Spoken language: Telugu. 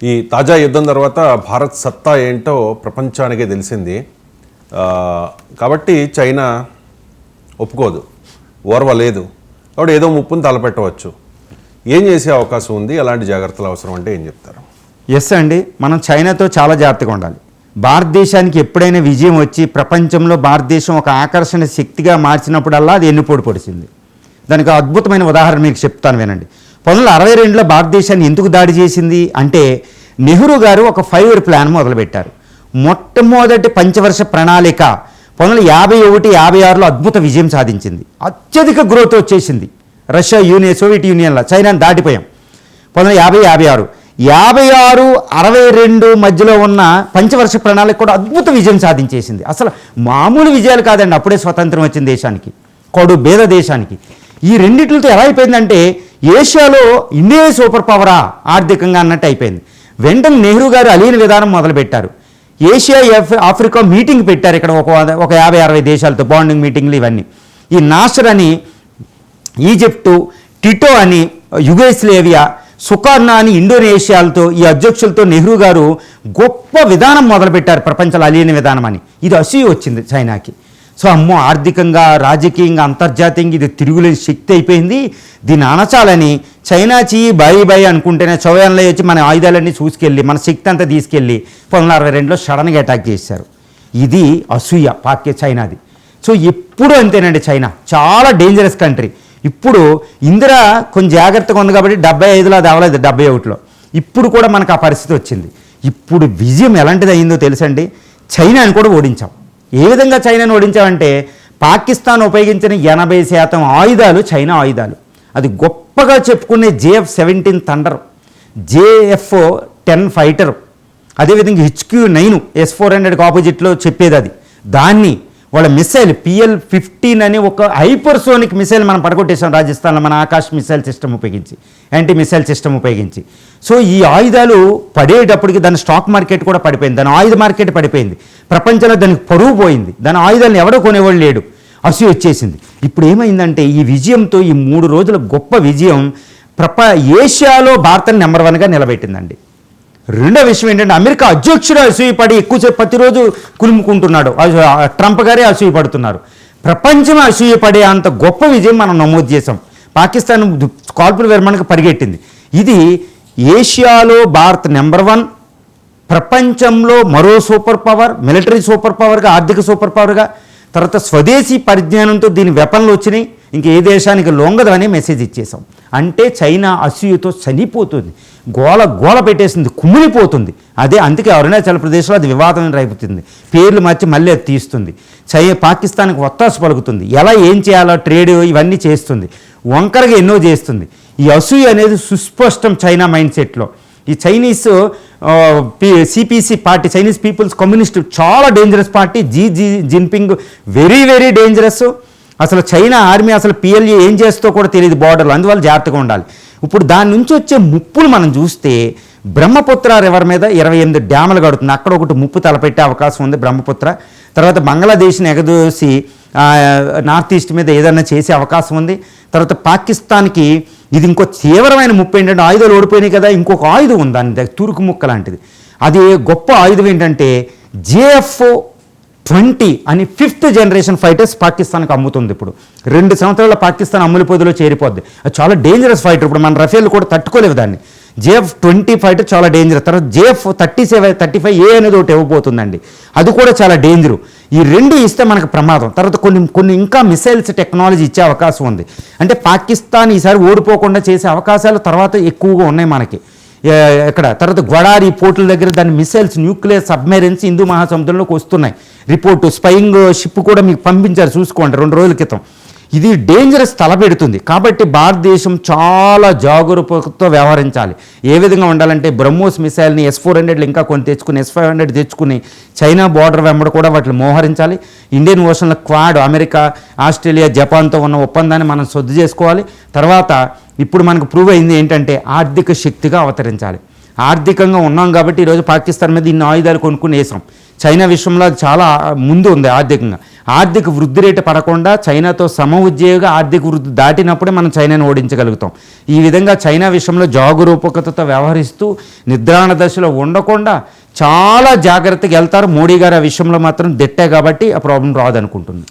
ఈ తాజా యుద్ధం తర్వాత భారత్ సత్తా ఏంటో ప్రపంచానికే తెలిసింది. కాబట్టి చైనా ఒప్పుకోదు, ఓర్వలేదు. కాబట్టి ఏదో ముప్పును తలపెట్టవచ్చు. ఏం చేసే అవకాశం ఉంది? అలాంటి జాగ్రత్తలు అవసరం అంటే ఏం చెప్తారు? ఎస్ అండి, మనం చైనాతో చాలా జాగ్రత్తగా ఉండాలి. భారతదేశానికి ఎప్పుడైనా విజయం వచ్చి ప్రపంచంలో భారతదేశం ఒక ఆకర్షణ శక్తిగా మార్చినప్పుడల్లా అది ఎన్నుపోటు పొడిచింది. దానికి అద్భుతమైన ఉదాహరణ మీకు చెప్తాను, వినండి. 1962లో భారతదేశాన్ని ఎందుకు దాడి చేసింది అంటే, నెహ్రూ గారు ఒక 5 year ప్లాన్ మొదలుపెట్టారు. మొట్టమొదటి పంచవర్ష ప్రణాళిక 1951-56లో అద్భుత విజయం సాధించింది. అత్యధిక గ్రోత్ వచ్చేసింది. రష్యా యూనియన్, సోవియట్ యూనియన్లో చైనాని దాటిపోయాం. 1950-56, 56-62 మధ్యలో ఉన్న పంచవర్ష ప్రణాళిక కూడా అద్భుత విజయం సాధించేసింది. అసలు మామూలు విజయాలు కాదండి. అప్పుడే స్వతంత్రం వచ్చిన దేశానికి, కొడు పేద దేశానికి. ఈ రెండిట్లతో ఎలా అయిపోయిందంటే, ఏషియాలో ఇండియా సూపర్ పవరా ఆర్థికంగా అన్నట్టు అయిపోయింది. వెంటనే నెహ్రూ గారు అలీన విధానం మొదలుపెట్టారు. ఏషియా ఆఫ్రికా మీటింగ్ పెట్టారు. ఇక్కడ ఒక 50-60 దేశాలతో బాండింగ్ మీటింగ్లు ఇవన్నీ. ఈ నాసర్ అని ఈజిప్టు, టిటో అని యుగోస్లేవియా, సుకార్నా అని ఇండోనేషియాలతో, ఈ అధ్యక్షులతో నెహ్రూ గారు గొప్ప విధానం మొదలుపెట్టారు, ప్రపంచంలో అలీన విధానం అని. ఇది అసూయ వచ్చింది చైనాకి. సో అమ్మో, ఆర్థికంగా, రాజకీయంగా, అంతర్జాతీయంగా ఇది తిరుగులేని శక్తి అయిపోయింది. దీన్ని అణచాలని చైనా చెయ్యి బాయి అనుకుంటేనే చౌయాన్లో వచ్చి మన ఆయుధాలన్నీ చూసుకెళ్ళి మన శక్తి అంతా తీసుకెళ్ళి 1962లో సడన్గా అటాక్ చేశారు. ఇది అసూయ చైనాది. సో ఎప్పుడు అంతేనండి, చైనా చాలా డేంజరస్ కంట్రీ. ఇప్పుడు ఇందిరా కొంచెం జాగ్రత్తగా ఉంది కాబట్టి 75లో అది అవ్వలేదు, 71లో. ఇప్పుడు కూడా మనకు ఆ పరిస్థితి వచ్చింది. ఇప్పుడు విజయం ఎలాంటిది అయిందో తెలుసండి, చైనాని కూడా ఓడించాం. ఏ విధంగా చైనాను ఓడించామంటే, పాకిస్తాన్ ఉపయోగించిన 80% ఆయుధాలు చైనా ఆయుధాలు. అది గొప్పగా చెప్పుకునే JF-17 థండర్, JF-10 ఫైటర్, అదేవిధంగా HQ-9 S-400కి ఆపోజిట్లో చెప్పేది అది. దాన్ని వాళ్ళ మిసైల్ PL-15 అని ఒక హైపర్సోనిక్ మిసైల్ మనం పడగొట్టేసాం రాజస్థాన్లో, మన ఆకాశ్ మిసైల్ సిస్టమ్ ఉపయోగించి, యాంటీ మిసైల్ సిస్టమ్ ఉపయోగించి. సో ఈ ఆయుధాలు పడేటప్పటికి దాని స్టాక్ మార్కెట్ కూడా పడిపోయింది, దాని ఆయుధ మార్కెట్ పడిపోయింది. ప్రపంచంలో దానికి పరువు పోయింది. దాని ఆయుధాలను ఎవడో కొనేవాళ్ళు లేడు, అసూయ వచ్చేసింది. ఇప్పుడు ఏమైందంటే, ఈ విజయంతో, ఈ 3 రోజుల గొప్ప విజయం ఏషియాలో భారతాన్ని నెంబర్ 1గా నిలబెట్టిందండి. రెండో విషయం ఏంటంటే, అమెరికా అధ్యక్షుడు అసూయపడి ఎక్కువసేపు ప్రతిరోజు కులుముకుంటున్నాడు. ట్రంప్ గారే అసూయపడుతున్నారు. ప్రపంచం అసూయపడే అంత గొప్ప విజయం మనం నమోదు చేసాం. పాకిస్తాన్ కాల్పుల విరమణకు పరిగెట్టింది. ఇది ఏషియాలో భారత్ నెంబర్ 1, ప్రపంచంలో మరో సూపర్ పవర్, మిలిటరీ సూపర్ పవర్గా, ఆర్థిక సూపర్ పవర్గా, తర్వాత స్వదేశీ పరిజ్ఞానంతో దీని వెపన్లు వచ్చినాయి. ఇంక ఏ దేశానికి లొంగదు అనే మెసేజ్ ఇచ్చేసాం. అంటే చైనా అసూయతో చనిపోతుంది, గోల పెట్టేసింది, కుమిలిపోతుంది. అందుకే అరుణాచల్ ప్రదేశ్లో అది వివాదం రేపుతుంది. పేర్లు మార్చి మళ్ళీ అది తీస్తుంది. పాకిస్తాన్కి ఒత్తాసు పలుకుతుంది. ఎలా ఏం చేయాలో ట్రేడ్ ఇవన్నీ చేస్తుంది. వంకరగా ఎన్నో చేస్తుంది. ఈ అసూయ అనేది సుస్పష్టం చైనా మైండ్ సెట్లో. ఈ Chinese CPC party, Chinese people's communist, చాలా dangerous party. Jinping very very dangerous. అసలు చైనా ఆర్మీ అసలు PLA ఏం చేస్తో కూడా తెలియదు బార్డర్లో. అందువల్ల జాగ్రత్తగా ఉండాలి. ఇప్పుడు దాని నుంచి వచ్చే ముప్పులు మనం చూస్తే, బ్రహ్మపుత్ర రివర్ మీద 28 డ్యాములు కడుతుంది. అక్కడ ఒకటి ముప్పు తలపెట్టే అవకాశం ఉంది బ్రహ్మపుత్ర. తర్వాత బంగ్లాదేశ్ని ఎగదోసి నార్త్ ఈస్ట్ మీద ఏదైనా చేసే అవకాశం ఉంది. తర్వాత పాకిస్తాన్కి ఇది ఇంకో తీవ్రమైన ముప్పు ఏంటంటే, ఆయుధాలు ఓడిపోయినాయి కదా, ఇంకొక ఆయుధం ఉంది దాని దగ్గర, తురుకు ముక్క లాంటిది. అది గొప్ప ఆయుధం ఏంటంటే JF-20 అని 5th జనరేషన్ ఫైటర్స్ పాకిస్తాన్కి అమ్ముతుంది. ఇప్పుడు 2 సంవత్సరాల పాకిస్తాన్ అమ్ముల పొదిలో చేరిపోద్ది. అది చాలా డేంజరస్ ఫైటర్. ఇప్పుడు మన రఫేల్ కూడా తట్టుకోలేవు దాన్ని. JF-20 ఫైటర్ చాలా డేంజర్. తర్వాత JF-35A అనేది ఒకటి ఇవ్వబోతుందండి, అది కూడా చాలా డేంజరు. ఈ 2 ఇస్తే మనకు ప్రమాదం. తర్వాత కొన్ని ఇంకా మిసైల్స్ టెక్నాలజీ ఇచ్చే అవకాశం ఉంది. అంటే పాకిస్తాన్ ఈసారి ఓడిపోకుండా చేసే అవకాశాలు తర్వాత ఎక్కువగా ఉన్నాయి మనకి. ఇక్కడ తర్వాత గొడారి పోర్టుల దగ్గర దాని మిసైల్స్, న్యూక్లియర్ సబ్మెరైన్స్ హిందూ మహాసముద్రంలోకి వస్తున్నాయి. రిపోర్టు స్పయింగ్ షిప్ కూడా మీకు పంపించారు, చూసుకోండి 2 రోజుల క్రితం. ఇది డేంజరస్ తలపెడుతుంది. కాబట్టి భారతదేశం చాలా జాగరూకతతో వ్యవహరించాలి. ఏ విధంగా ఉండాలంటే, బ్రహ్మోస్ మిసైల్ని S-400 ఇంకా కొన్ని తెచ్చుకుని, S-500 తెచ్చుకుని చైనా బార్డర్ వెంబడి కూడా వాటిని మోహరించాలి. ఇండియన్ ఓషన్లో క్వాడ్, అమెరికా, ఆస్ట్రేలియా, జపాన్తో ఉన్న ఒప్పందాన్ని మనం సొద్దు చేసుకోవాలి. తర్వాత ఇప్పుడు మనకు ప్రూవ్ అయింది ఏంటంటే, ఆర్థిక శక్తిగా అవతరించాలి. ఆర్థికంగా ఉన్నాం కాబట్టి ఈరోజు పాకిస్తాన్ మీద ఇన్ని ఆయుధాలు కొనుక్కుని వేసాం. చైనా విషయంలో అది చాలా ముందు ఉంది ఆర్థికంగా. ఆర్థిక వృద్ధి రేటు పడకుండా చైనాతో సమఉద్యోగ ఆర్థిక వృద్ధి దాటినప్పుడే మనం చైనాను ఓడించగలుగుతాం. ఈ విధంగా చైనా విషయంలో జాగరూకతతో వ్యవహరిస్తూ నిద్రాణ దశలో ఉండకుండా చాలా జాగ్రత్తగా వెళ్తారు. మోడీ గారు ఆ విషయంలో మాత్రం దిట్టే కాబట్టి ఆ ప్రాబ్లం రాదనుకుంటుంది.